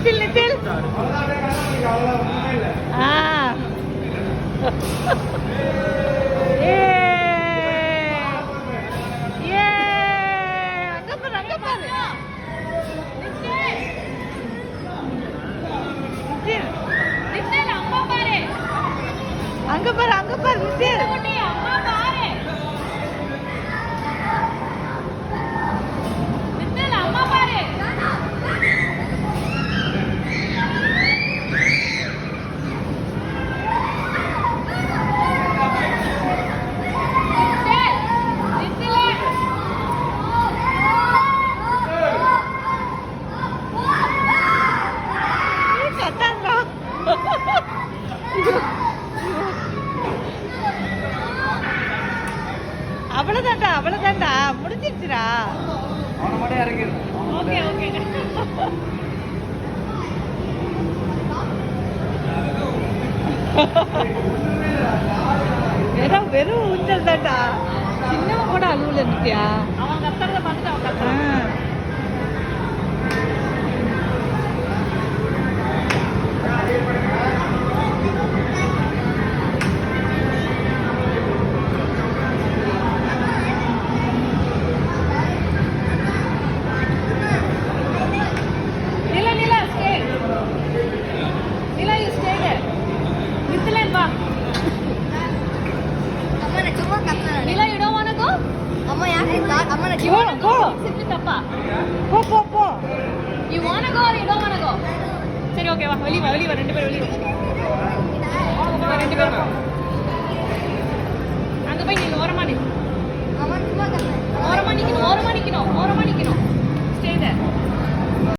நித்தில் நித்தில் ஏ ஏ அங்க பாரு அங்க பாரு நித்தில் நித்தில் அம்மா பாரு அங்க பாரு நித்தில் அம்மா பாரு நித்தில் அம்மா பாரு அவ்வளவுதான்டா முடிஞ்சிருச்சுடா. ஓகே ஓகே வெறும் ஊஞ்சல் தான்டா. சின்னவன் கூட அழுவல இருந்துட்டியா? அவன் கத்துறத பார்த்துட்டு அவன் கத்துறான். சரி ஓகே வா வெளிய ரெண்டு பேரும் வெளிய ரெண்டு பேரும் அங்க போய் நீங்க ஓரமா நிக்கணும். ஓரமா நிக்கணும். ஸ்டே தேர்.